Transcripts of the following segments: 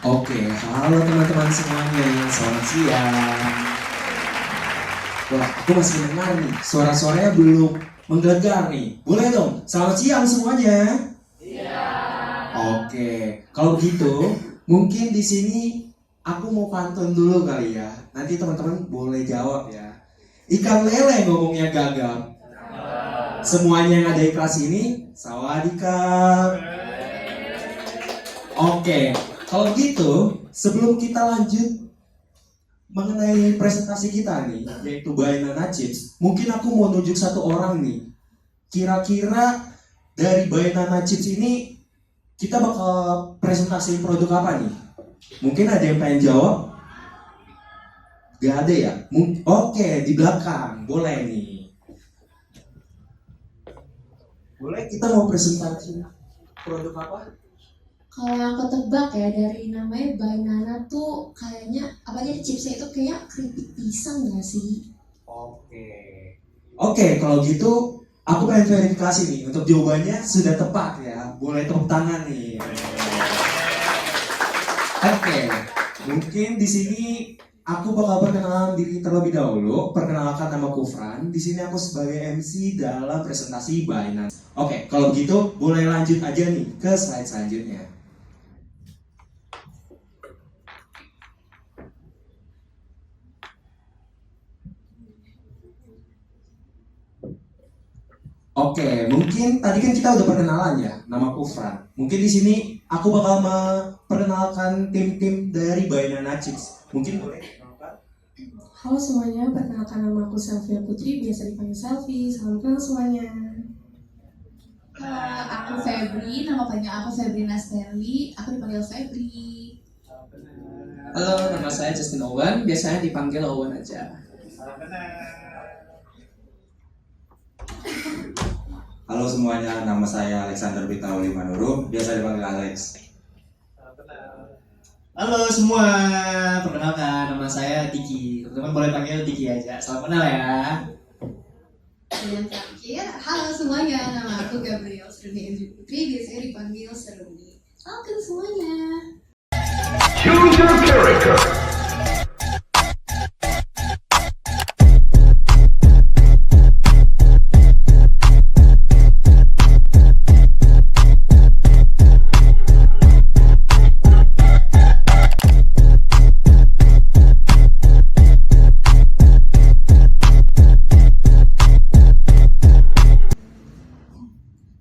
Oke, halo teman-teman semuanya, selamat siang. Wah, aku masih mendengar nih, suara-suaranya belum menggelegar nih. Boleh dong, selamat siang semuanya. Oke, kalau gitu, mungkin di sini aku mau pantun dulu kali ya. Nanti teman-teman boleh jawab ya. Ikan lele ngomongnya gagap. Semuanya yang ada di kelas ini, sawadikap. Oke, kalau begitu, sebelum kita lanjut mengenai presentasi kita nih, yaitu Bainana Chips, mungkin aku mau nunjuk satu orang nih. Kira-kira dari Bainana Chips ini, kita bakal presentasi produk apa nih? Mungkin ada yang pengen jawab? Gak ada ya? Oke, di belakang, boleh nih. Boleh kita mau presentasi produk apa? Kalau yang ketebak ya dari namanya Banana tuh kayaknya apa aja chipsnya itu kayak keripik pisang nggak sih? Oke, kalau gitu aku pengen verifikasi nih untuk jawabannya sudah tepat ya. Boleh tepuk tangan nih. Oke, mungkin di sini aku bakal perkenalan diri terlebih dahulu. Perkenalkan nama Kufran. Di sini aku sebagai MC dalam presentasi Binance. Oke, kalau begitu boleh lanjut aja nih ke slide selanjutnya. Oke, mungkin tadi kan kita udah perkenalan ya, nama Kufran. Mungkin di sini aku bakal memperkenalkan tim-tim dari Banana Chips. Mungkin boleh perkenalkan? Halo semuanya, perkenalkan nama aku Selvia Putri, biasa dipanggil Selfie. Salam kenal semuanya. Aku Febri, nama panjang aku Febrina Sterli, aku dipanggil Febri. Halo, nama saya Justin Owen, biasanya dipanggil Owen aja. Halo semuanya, nama saya Alexander Bitauli Manuru, biasa dipanggil Alex. Halo semua, perkenalkan nama saya Diki. Teman-teman boleh panggil Diki aja. Salam kenal ya. Yang terakhir, halo semuanya, nama aku Gabriel Seruni Indri Putri, biasanya dipanggil Seruni. Salam kenal semuanya. Choose your character.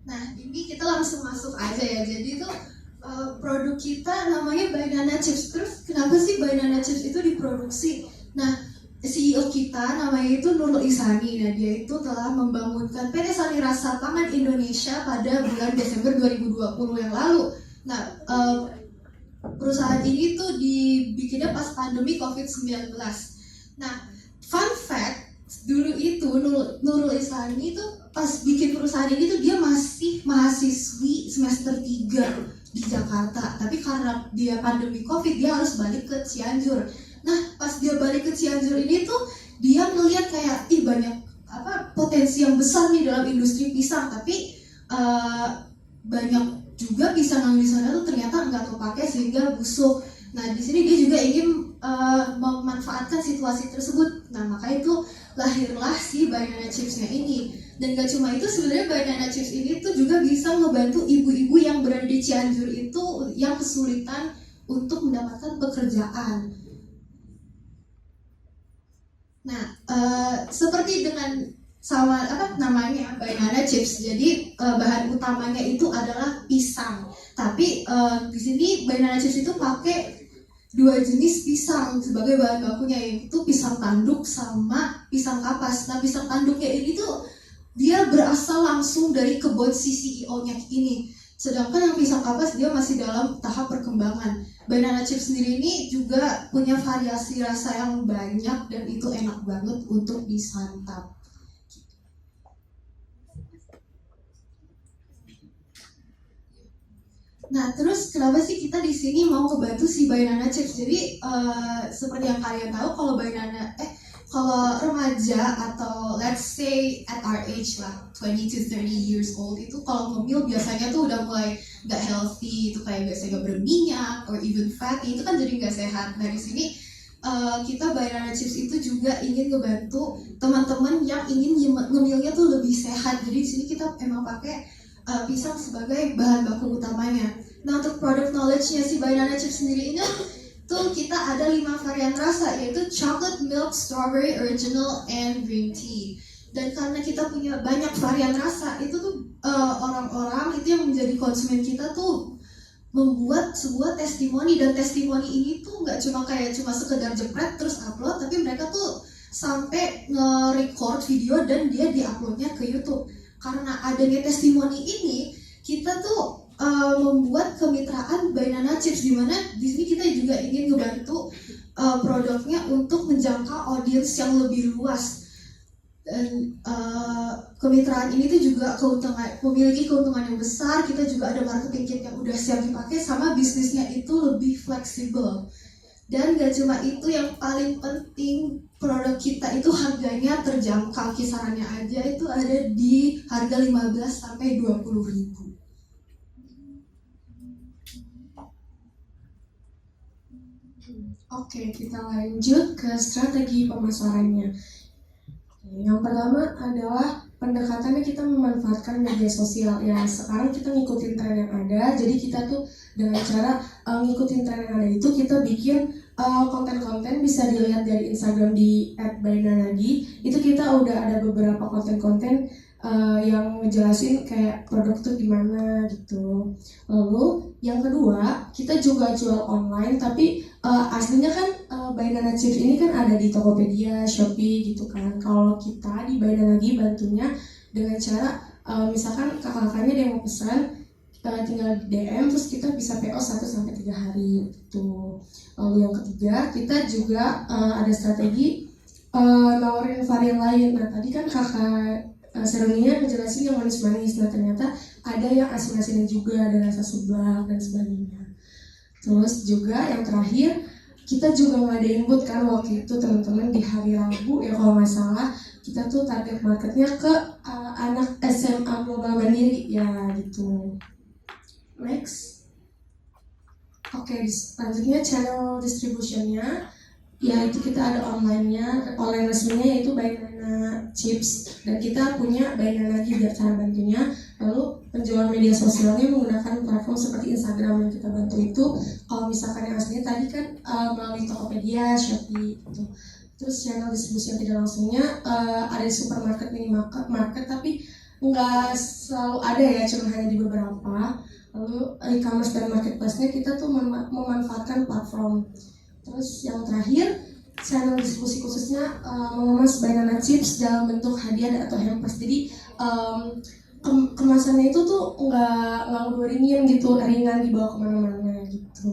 Nah, ini kita langsung masuk aja ya. Jadi itu produk kita namanya Banana Chips. Terus kenapa sih Banana Chips itu diproduksi? Nah, CEO kita namanya itu Nurul Isani. Nah, dia itu telah membangunkan PT Sari Rasa Pangan Indonesia pada bulan Desember 2020 yang lalu. Nah, perusahaan ini tuh dibikinnya pas pandemi COVID-19. Nah, fun fact, dulu itu Nurul Isani itu pas bikin perusahaan ini tuh dia masih mahasiswi semester 3 di Jakarta, tapi karena dia pandemi Covid dia harus balik ke Cianjur. Nah, pas dia balik ke Cianjur ini tuh dia melihat kayak banyak potensi yang besar nih dalam industri pisang, tapi banyak juga pisang yang di sana tuh ternyata nggak kepake sehingga busuk. Nah, di sini dia juga ingin memanfaatkan situasi tersebut. Nah, makanya itu lahirlah si Banana Chips-nya ini. Dan gak cuma itu, sebenarnya Banana Chips ini tuh juga bisa ngebantu ibu-ibu yang berada di Cianjur itu yang kesulitan untuk mendapatkan pekerjaan. Nah, seperti dengan sama namanya Banana Chips, jadi bahan utamanya itu adalah pisang. Tapi di sini Banana Chips itu pakai dua jenis pisang sebagai bahan bakunya, yaitu pisang tanduk sama pisang kapas. Nah, pisang tanduknya ini tuh dia berasal langsung dari kebun si CEO-nya ini. Sedangkan yang pisang kapas dia masih dalam tahap perkembangan. Banana Chips sendiri ini juga punya variasi rasa yang banyak dan itu enak banget untuk disantap. Nah, terus kenapa sih kita di sini mau ngebantu si Banana Chips? Jadi seperti yang kalian tahu, kalau remaja atau let's say at our age lah 20 to 30 years old itu kalau ngemil biasanya tuh udah mulai gak healthy, itu kayak biasanya gak berminyak or even fatty, itu kan jadi gak sehat. Nah di sini kita Banana Chips itu juga ingin ngebantu teman-teman yang ingin ngemilnya tuh lebih sehat. Jadi di sini kita emang pakai pisang sebagai bahan baku utamanya. Nah untuk product knowledge-nya si Banana Chips sendiri ini tuh kita ada 5 varian rasa, yaitu chocolate milk, strawberry, original, and green tea. Dan karena kita punya banyak varian rasa, itu tuh orang-orang itu yang menjadi konsumen kita tuh membuat sebuah testimoni, dan testimoni ini tuh nggak cuma sekedar jepret terus upload, tapi mereka tuh sampai nge-record video dan dia di-uploadnya ke YouTube. Karena adanya testimoni ini, kita tuh membuat kemitraan Banana Chips, di mana di sini kita juga ingin ngebantu produknya untuk menjangkau audiens yang lebih luas. Dan kemitraan ini tuh juga memiliki keuntungan yang besar. Kita juga ada marketing kit yang udah siap dipakai, sama bisnisnya itu lebih fleksibel. Dan gak cuma itu, yang paling penting produk kita itu harganya terjangkau, kisarannya aja itu ada di harga 15 sampai 20 ribu. Oke, kita lanjut ke strategi pemasarannya. Yang pertama adalah pendekatannya, kita memanfaatkan media sosial. Ya, sekarang kita ngikutin tren yang ada, jadi kita tuh dengan cara ngikutin tren yang ada itu, kita bikin konten-konten. Bisa dilihat dari Instagram di @bainanagi. Itu kita udah ada beberapa konten-konten yang ngejelasin kayak produk tuh gimana gitu. Lalu yang kedua, kita juga jual online, tapi aslinya kan Banana Chips ini kan ada di Tokopedia, Shopee gitu kan. Kalau kita di Bainanagi bantunya dengan cara misalkan kakak-kakaknya dia mau pesan, tinggal DM terus kita bisa PO 1-3 hari gitu. Lalu yang ketiga, kita juga ada strategi nawarin varian lain. Nah tadi kan kakak Seroninya ngejelasin yang manis-manis, nah ternyata ada yang asin-asinnya juga, ada rasa seblak dan sebagainya. Terus juga yang terakhir, kita juga ngadain booth kan waktu itu teman-teman di hari Rabu ya kalau nggak salah. Kita tuh target marketnya ke anak SMA Global Mandiri ya gitu. Next. Oke, selanjutnya channel distributionnya, ya itu kita ada online-nya, online resminya yaitu Banana Chips, dan kita punya Bainanagi biar cara bantunya. Lalu penjualan media sosialnya menggunakan platform seperti Instagram yang kita bantu itu. Kalau misalkan yang aslinya tadi kan melalui Tokopedia, Shopee gitu. Terus channel distribusi yang tidak langsungnya ada di supermarket, minimarket, tapi nggak selalu ada ya, cuma hanya di beberapa. Lalu e-commerce dan marketplace-nya kita tuh memanfaatkan platform. Terus yang terakhir, channel distribusi khususnya mengemas Banana Chips dalam bentuk hadiah atau hampers. Jadi kemasannya itu tuh nggak ngeluarin gitu, ringan dibawa kemana-mana gitu.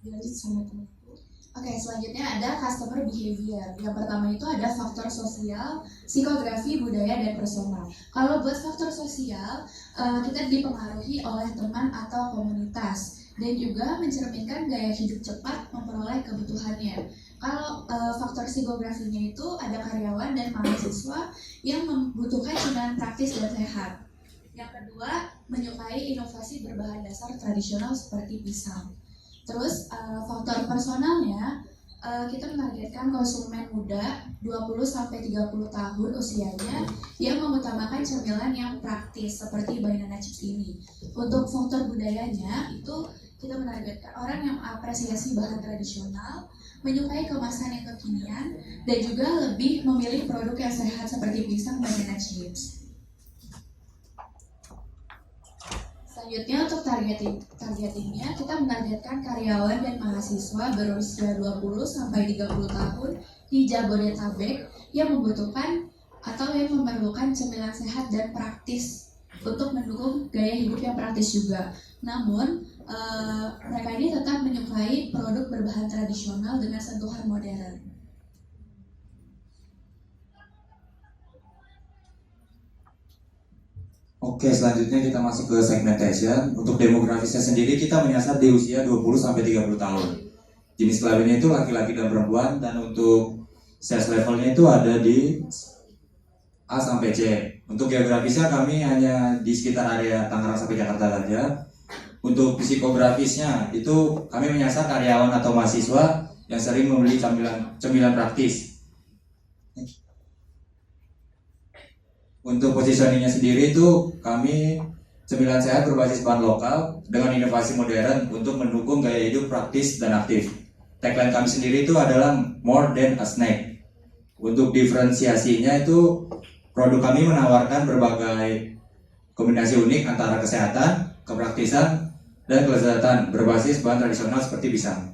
Lanjut sama teman. Oke, selanjutnya ada customer behavior. Yang pertama itu ada faktor sosial, psikografi, budaya, dan personal. Kalau buat faktor sosial, kita dipengaruhi oleh teman atau komunitas, dan juga mencerminkan gaya hidup cepat memperoleh kebutuhannya. Kalau faktor psikografinya itu ada karyawan dan mahasiswa yang membutuhkan cemilan praktis dan sehat. Yang kedua, menyukai inovasi berbahan dasar tradisional seperti pisang. Terus faktor personalnya, kita menargetkan konsumen muda 20-30 tahun usianya yang mengutamakan cemilan yang praktis seperti Banana Chips ini. Untuk faktor budayanya itu kita menargetkan orang yang mengapresiasi bahan tradisional, menyukai kemasan yang kekinian, dan juga lebih memilih produk yang sehat seperti pisang Banana Chips. Selanjutnya untuk targetingnya, kita menargetkan karyawan dan mahasiswa berusia 20-30 tahun di Jabodetabek yang membutuhkan atau yang memerlukan cemilan sehat dan praktis untuk mendukung gaya hidup yang praktis juga. Namun, mereka ini tetap menyukai produk berbahan tradisional dengan sentuhan modern. Oke, selanjutnya kita masuk ke segmentation. Untuk demografisnya sendiri kita menyasar di usia 20-30 tahun. jenis kelaminnya itu laki-laki dan perempuan, dan untuk sales levelnya itu ada di A sampai C. Untuk geografisnya kami hanya di sekitar area Tangerang sampai Jakarta saja. Untuk psikografisnya itu kami menyasar karyawan atau mahasiswa yang sering membeli cemilan praktis. Untuk positioningnya sendiri itu kami cemilan sehat berbasis bahan lokal dengan inovasi modern untuk mendukung gaya hidup praktis dan aktif. Tagline kami sendiri itu adalah more than a snack. Untuk diferensiasinya itu produk kami menawarkan berbagai kombinasi unik antara kesehatan, kepraktisan, dan kelezatan berbasis bahan tradisional seperti pisang.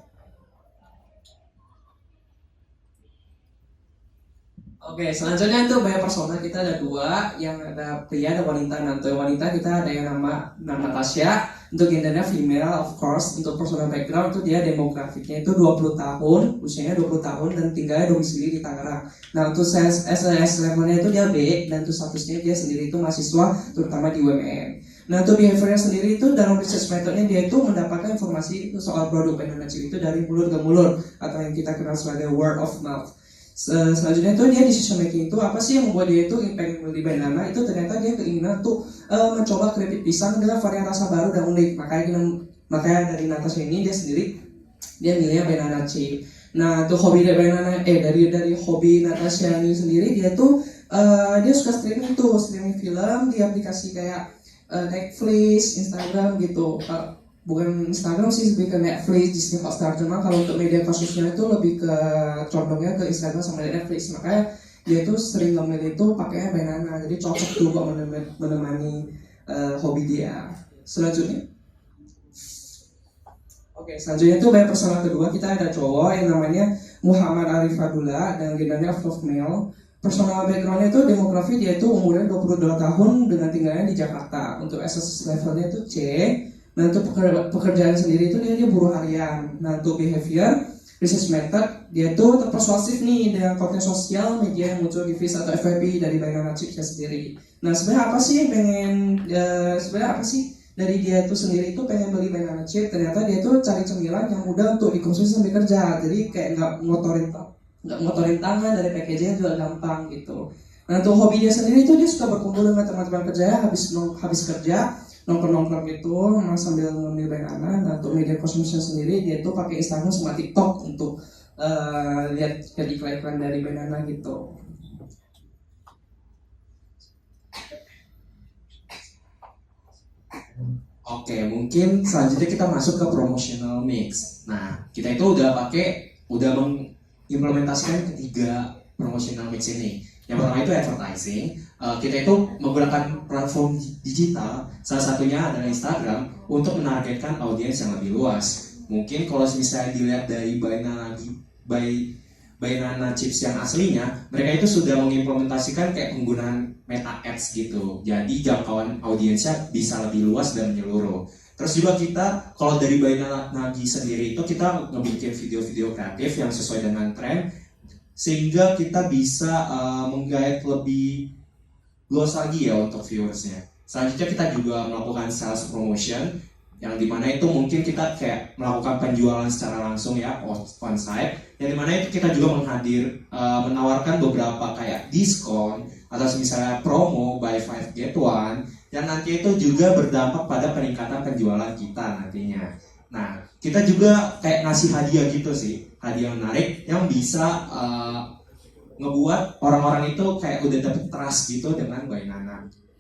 Oke, selanjutnya itu banyak persona, kita ada dua, yang ada pria dan wanita. Nah, untuk wanita kita ada yang nama Natasha, untuk gendernya female of course. Untuk personal background itu dia demografiknya itu 20 tahun, usianya 20 tahun dan tinggalnya domisili di Tangerang. Nah, untuk SLS levelnya itu dia B, dan untuk statusnya dia sendiri itu mahasiswa terutama di UMN. Nah, untuk behaviornya sendiri itu dalam research methodnya dia itu mendapatkan informasi soal produk Indonesia itu dari mulut ke mulut atau yang kita kenal sebagai word of mouth. Selanjutnya itu dia decision making itu apa sih yang membuat dia itu pengen beli banana, itu ternyata dia keinginan tuh mencoba keripik pisang dengan varian rasa baru dan unik. Makanya dari Natasha ini dia sendiri dia milihnya banana chip. Nah, tuh hobi dari banana dari hobi Natasha ini sendiri dia tuh dia suka streaming film di aplikasi kayak Netflix, Instagram gitu. Bukan Instagram sih, lebih ke Netflix, Disney Hotstar. Cuma kalau untuk media kasusnya itu lebih ke condongnya ke Instagram sama Netflix. Makanya dia itu sering ngemil itu pakainya banana, jadi cocok tuh buat menemani hobi dia. Selanjutnya, selanjutnya itu banyak personal kedua, kita ada cowok yang namanya Muhammad Arif Fadula dan gendernya of male. Personal backgroundnya itu demografi dia itu umurnya 22 tahun dengan tinggalnya di Jakarta. Untuk SSS levelnya itu C. Nah, untuk pekerjaan sendiri itu dia buruh harian. Nah, untuk behavior, research method, dia itu terpersuasif nih dengan konten sosial media yang muncul di feed atau FYP dari Banana Chipsnya sendiri. Nah, sebenarnya apa sih dari dia itu sendiri itu pengen beli Banana Chip? Ternyata dia itu cari cemilan yang mudah untuk dikonsumsi sambil kerja. Jadi kayak nggak ngotorin tangan, dari packagingnya juga gampang gitu. Nah, untuk hobi dia sendiri itu dia suka berkumpul dengan teman-teman kerja habis kerja, nongkrong gitu, sambil ngambil banana. Nah, untuk media consumption sendiri dia tuh pakai Instagram sama TikTok untuk lihat iklan dari banana gitu. Oke, mungkin selanjutnya kita masuk ke promotional mix. Nah, kita itu udah mengimplementasikan ketiga promotional mix ini. Yang pertama itu advertising. Kita itu menggunakan platform digital, salah satunya adalah Instagram, untuk menargetkan audiens yang lebih luas. Mungkin kalau misalnya dilihat dari Banana Chips yang aslinya, mereka itu sudah mengimplementasikan kayak penggunaan meta ads gitu. Jadi jangkauan audiensnya bisa lebih luas dan menyeluruh. Terus juga kita, kalau dari Banana sendiri itu kita ngebikin video-video kreatif yang sesuai dengan tren, sehingga kita bisa menggait lebih luas lagi ya untuk viewersnya. Selanjutnya kita juga melakukan sales promotion, yang dimana itu mungkin kita kayak melakukan penjualan secara langsung ya, on site, yang dimana itu kita juga menawarkan beberapa kayak diskon atau misalnya promo buy 5 get 1, yang nanti itu juga berdampak pada peningkatan penjualan kita nantinya. Nah, kita juga kayak ngasih hadiah gitu sih, hadiah menarik yang bisa ngebuat orang-orang itu kayak udah dapet trust gitu dengan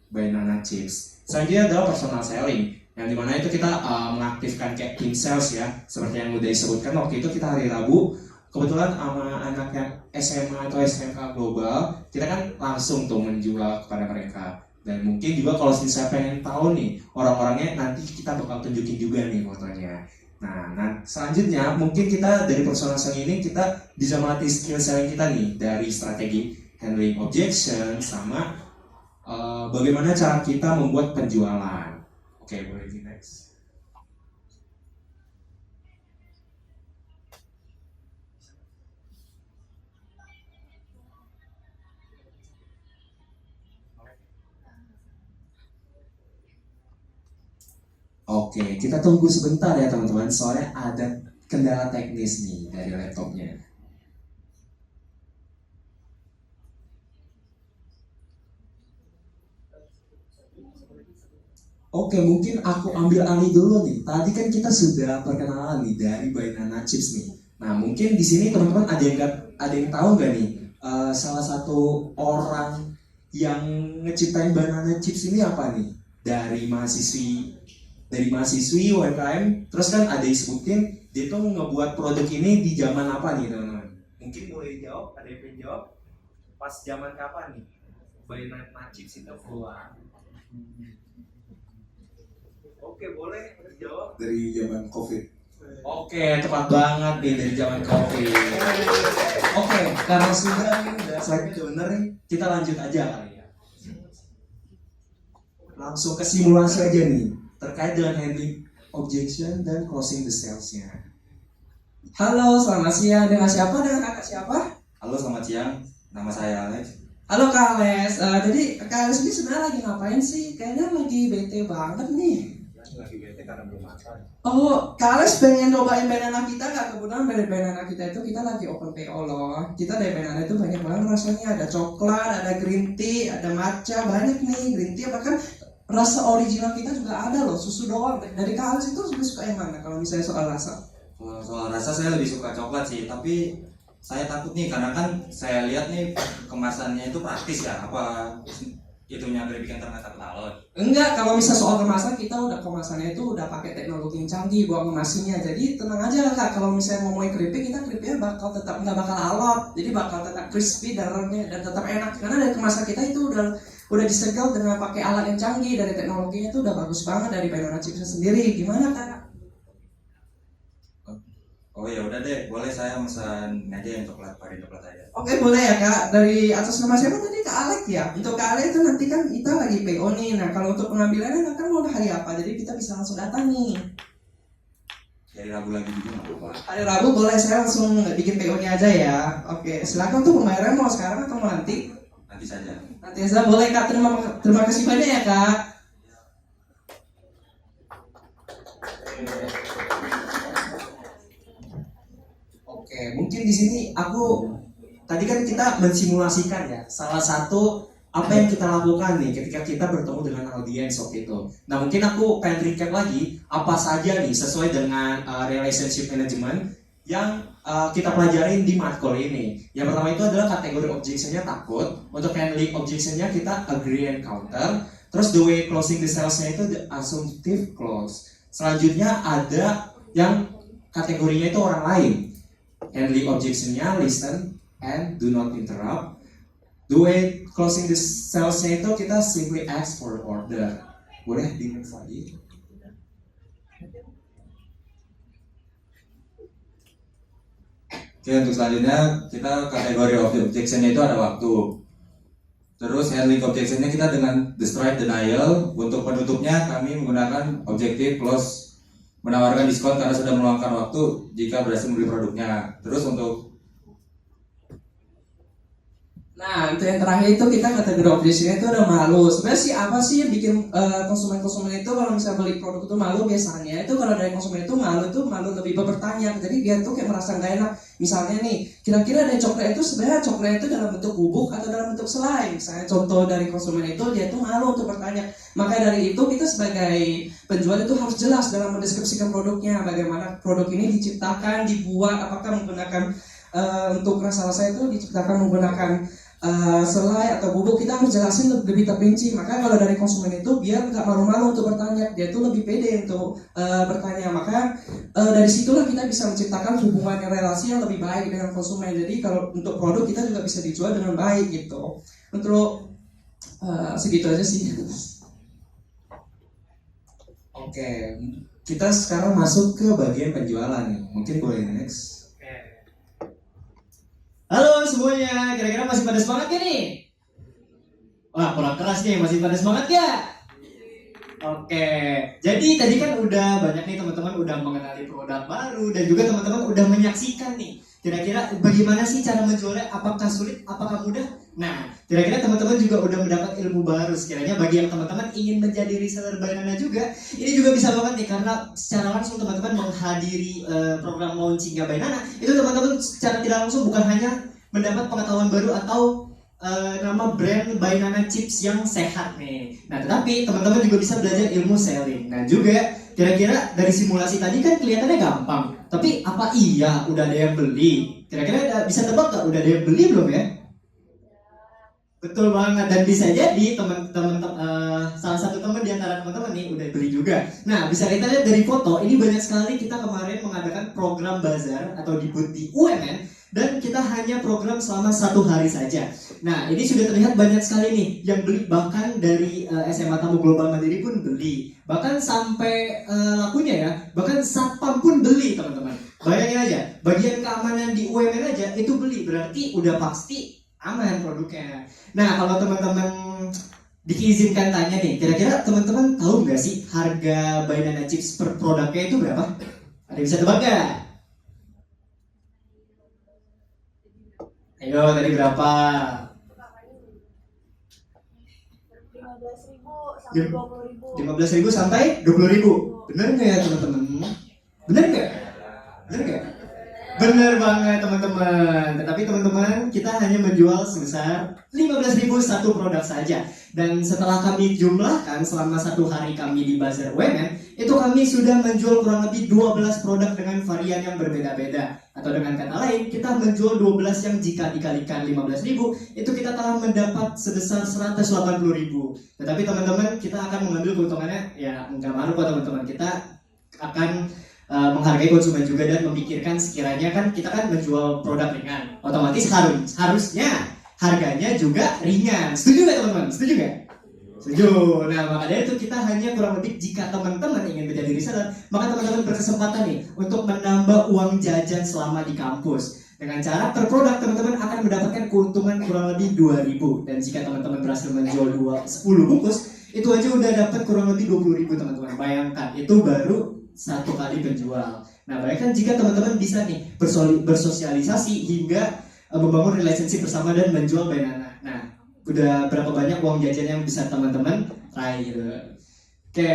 Banana Chips. Selanjutnya adalah personal selling, yang dimana itu kita mengaktifkan kayak team sales ya, seperti yang udah disebutkan waktu itu kita hari Rabu, kebetulan sama anak yang SMA atau SMK global, kita kan langsung tuh menjual kepada mereka. Dan mungkin juga kalau misalnya pengen tahu nih orang-orangnya, nanti kita bakal tunjukin juga nih fotonya. Nah, selanjutnya mungkin kita dari personal selling ini kita bisa melatih skill selling kita nih, dari strategi handling objection sama bagaimana cara kita membuat penjualan. Oke, boleh di next. Oke, kita tunggu sebentar ya teman-teman, soalnya ada kendala teknis nih dari laptopnya. Oke, mungkin aku ambil alih dulu nih. Tadi kan kita sudah perkenalan nih dari Banana Chips nih. Nah, mungkin di sini teman-teman ada yang tahu nggak nih salah satu orang yang ngeciptain Banana Chips ini apa nih? Dari mahasiswi UMKM. Terus kan ada yang sebutin dia tuh ngebuat produk ini di zaman apa nih, teman-teman? Mungkin boleh jawab, ada yang pengen jawab? Pas zaman kapan nih Banana Chips itu keluar? Oke, boleh dijawab. Dari zaman COVID. Oke, tepat banget nih dari zaman COVID. Oke, karena sudah slide-nya udah bener nih, kita lanjut aja kali ya. Langsung ke simulasi aja nih, terkait dengan handling objection dan closing the sales-nya. Halo, selamat siang. Dengan siapa? Dengan kakak siapa? Halo, selamat siang. Nama saya Alex. Halo Kak Ales. Jadi Kak Ales ini sebenarnya lagi ngapain sih? Kayaknya lagi bete banget nih. Lagi bete karena belum makan. Oh, Kak Ales pengen cobain banana kita nggak? Kebetulan dari banana kita itu kita lagi open PO loh. Kita dari banana itu banyak banget rasanya. Ada coklat, ada green tea, ada matcha, banyak nih green tea. Bahkan rasa original kita juga ada loh, susu doang. Dari Kak Ales itu lebih suka yang mana kalau misalnya soal rasa? Soal rasa saya lebih suka coklat sih, tapi saya takut nih karena kan saya lihat nih kemasannya itu praktis ya, apa itunya keripik yang ternyata ketalon. Enggak, kalau misal soal kemasan kita udah kemasannya itu udah pakai teknologi yang canggih buat ngemasinya. Jadi tenang aja Kak, kalau misalnya ngomongin keripik, kita keripiknya bakal tetap nggak bakal alot, jadi bakal tetap crispy dan renyah dan tetap enak. Karena dari kemasan kita itu udah disegel dengan pakai alat yang canggih, dari teknologinya itu udah bagus banget dari Banana Chips sendiri. Gimana Kak? Oh ya udah deh, boleh saya pesan aja yang coklat, varian coklat aja. Oke boleh ya Kak, dari atas nama siapa tadi? Kak Alek ya? Untuk Kak Alek itu nanti kan kita lagi PO nih. Nah kalau untuk pengambilannya kan mau hari apa, jadi kita bisa langsung datang nih. Dari Rabu lagi juga nggak apa-apa. Hari Rabu boleh, saya langsung bikin PO-nya aja ya. Oke, silakan tuh pembayaran mau sekarang atau mau nanti? Nanti saja. Nanti saja boleh Kak, terima kasih banyak ya Kak. Oke, mungkin di sini tadi kan kita mensimulasikan ya salah satu apa yang kita lakukan nih ketika kita bertemu dengan audiens waktu itu. Nah mungkin aku pengen recap lagi apa saja nih sesuai dengan relationship management yang kita pelajarin di matkul ini. Yang pertama itu adalah kategori objection-nya takut. Untuk handling objection-nya kita agree and counter. Terus the way closing the sales-nya itu the assumptive close. Selanjutnya ada yang kategorinya itu orang lain. Handling objection-nya listen and do not interrupt. The way closing the sales-nya itu kita simply ask for order. Boleh di-move lagi? Oke, untuk selanjutnya kita kategori objection-nya itu ada waktu. Terus handling objection-nya kita dengan destroy denial. Untuk penutupnya kami menggunakan objective close, menawarkan diskon karena sudah meluangkan waktu jika berhasil membeli produknya. Terus untuk Nah, untuk yang terakhir itu kita kategori objection itu ada malu. Sebenarnya sih apa sih yang bikin konsumen-konsumen itu kalau misalnya beli produk itu malu? Biasanya itu kalau dari konsumen itu malu lebih bertanya. Jadi dia tuh kayak merasa nggak enak. Misalnya nih, kira-kira dari coklat itu sebenarnya coklat itu dalam bentuk bubuk atau dalam bentuk selai. Misalnya contoh dari konsumen itu dia tuh malu untuk bertanya. Maka dari itu kita sebagai penjual itu harus jelas dalam mendeskripsikan produknya, bagaimana produk ini diciptakan, dibuat, apakah menggunakan untuk rasa-rasa itu diciptakan menggunakan selai atau bubuk. Kita harus jelasin lebih terperinci. Maka kalau dari konsumen itu biar nggak malu-malu untuk bertanya, dia tuh lebih pede untuk bertanya. Maka dari situlah kita bisa menciptakan hubungan yang relasi yang lebih baik dengan konsumen. Jadi kalau untuk produk kita juga bisa dijual dengan baik gitu. Untuk segitu aja sih. Oke, kita sekarang masuk ke bagian penjualan nih. Mungkin boleh next. Halo semuanya, kira-kira masih pada semangat gak nih? Wah, kurang keras nih, masih pada semangat gak? Oke, jadi tadi kan udah banyak nih teman-teman udah mengenali produk baru dan juga teman-teman udah menyaksikan nih Kira-kira bagaimana sih cara menjualnya? Apakah sulit? Apakah mudah? Nah, kira-kira teman-teman juga udah mendapat ilmu baru. Sekiranya bagi yang teman-teman ingin menjadi reseller Bainana juga, ini juga bisa banget nih, karena secara langsung teman-teman menghadiri program launchingnya Bainana, itu teman-teman secara tidak langsung bukan hanya mendapat pengetahuan baru atau nama brand Bainana Chips yang sehat nih. Nah, tetapi teman-teman juga bisa belajar ilmu selling. Nah, juga kira-kira dari simulasi tadi kan kelihatannya gampang, tapi apa iya udah ada yang beli? Kira-kira bisa tebak gak udah ada yang beli belum ya? Betul banget, dan bisa jadi teman-teman salah satu teman di antara teman-teman nih udah beli juga. Nah, bisa kita lihat dari foto, ini banyak sekali kita kemarin mengadakan program bazar atau di booth di UMN, dan kita hanya program selama 1 hari saja. Nah, ini sudah terlihat banyak sekali nih yang beli, bahkan dari SMA Tamu Global Mandiri pun beli. Bahkan sampai lakunya ya, bahkan satpam pun beli teman-teman. Bayangin aja, bagian keamanan di UMN aja itu beli, berarti udah pasti aman produknya. Nah, kalau teman-teman diizinkan tanya nih, kira-kira teman-teman tahu nggak sih harga Bainana Chips per produknya itu berapa? Ada yang bisa tebak nggak? Ayo, tadi berapa? 15.000 sampai 20.000. Bener nggak ya teman-teman? Bener nggak? Bener nggak? Bener banget teman-teman. Tetapi teman-teman, kita hanya menjual sebesar 15.000 satu produk saja. Dan setelah kami jumlahkan selama 1 hari kami di Bazar UMN, itu kami sudah menjual kurang lebih 12 produk dengan varian yang berbeda-beda. Atau dengan kata lain, kita menjual 12 yang jika dikalikan 15.000, itu kita telah mendapat sebesar 180.000. Tetapi teman-teman, kita akan mengambil keuntungannya, ya nggak malu kok teman-teman. Kita akan menghargai konsumen juga dan memikirkan sekiranya kan kita kan menjual produk ringan, otomatis harusnya harganya juga ringan. Setuju nggak teman-teman? Setuju nggak? Setuju. Nah, maka dari itu kita hanya kurang lebih, jika teman-teman ingin menjadi reseller, maka teman-teman berkesempatan nih untuk menambah uang jajan selama di kampus. Dengan cara per produk teman-teman akan mendapatkan keuntungan kurang lebih 2.000. Dan jika teman-teman berhasil menjual 10 bungkus, itu aja udah dapat kurang lebih 20.000 teman-teman. Bayangkan, itu baru 1 kali penjual. Nah, bayangkan jika teman-teman bisa nih bersosialisasi hingga membangun relationship bersama dan menjual Bainana. Nah, udah berapa banyak uang jajan yang bisa teman-teman raih gitu. Oke.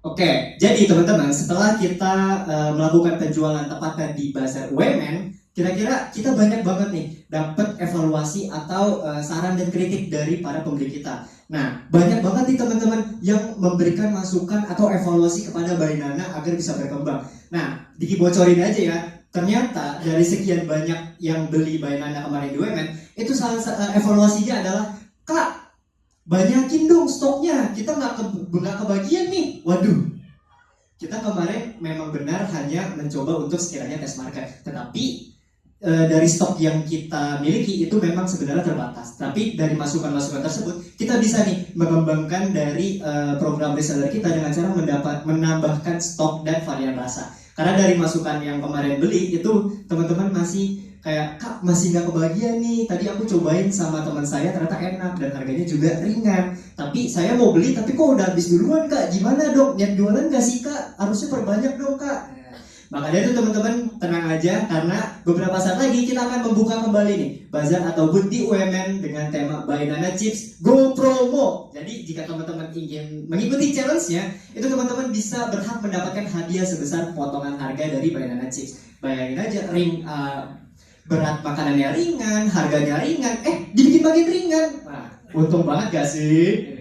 Oke, jadi teman-teman, setelah kita melakukan penjualan tepatnya di Bazar UMN, kira-kira kita banyak banget nih dapat evaluasi atau saran dan kritik dari para pembeli kita. Nah, banyak banget nih teman-teman yang memberikan masukan atau evaluasi kepada Bainana agar bisa berkembang. Nah, dibocorin aja ya, ternyata dari sekian banyak yang beli Bainana kemarin di UMN, itu evaluasinya adalah, Kak, banyakin dong stoknya, kita nggak kebagian nih. Waduh, kita kemarin memang benar hanya mencoba untuk sekiranya tes market, tetapi dari stok yang kita miliki itu memang sebenarnya terbatas. Tapi dari masukan-masukan tersebut kita bisa nih mengembangkan dari program reseller kita dengan cara menambahkan stok dan varian rasa. Karena dari masukan yang kemarin beli itu teman-teman masih kayak, Kak, masih nggak kebagian nih, tadi aku cobain sama teman saya ternyata enak dan harganya juga ringan, tapi saya mau beli tapi kok udah habis duluan, Kak, gimana dong, niat jualan nggak sih, Kak, harusnya perbanyak dong, Kak. Maka dari itu teman-teman tenang aja, karena beberapa saat lagi kita akan membuka kembali nih bazar atau booth di UMN dengan tema Bainana Chips Go Promo. Jadi jika teman-teman ingin mengikuti challenge-nya, itu teman-teman bisa berhak mendapatkan hadiah sebesar potongan harga dari Bainana Chips. Bayangin aja, berat makanannya ringan, harganya ringan, dibikin makin ringan. Nah, untung banget gak sih?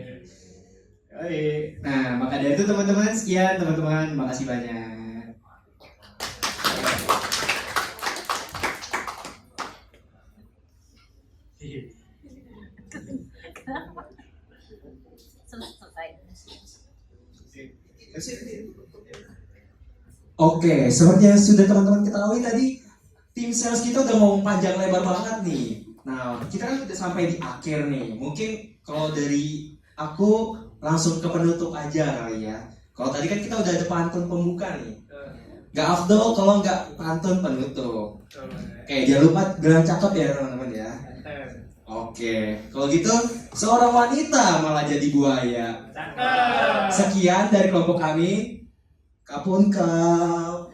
Nah, maka dari itu teman-teman, sekian teman-teman, makasih banyak. Oke, seperti yang sudah teman-teman ketahui tadi, tim sales kita udah ngomong panjang lebar banget nih. Nah, kita kan udah sampai di akhir nih. Mungkin kalau dari aku langsung ke penutup aja kali ya. Kalau tadi kan kita udah ada pantun pembuka nih. Gak afdol kalau nggak pantun penutup. Oke, jangan lupa bilang cakep ya teman-teman ya. Oke, kalau gitu seorang wanita malah jadi buaya. Sekian dari kelompok kami. Kapun kau.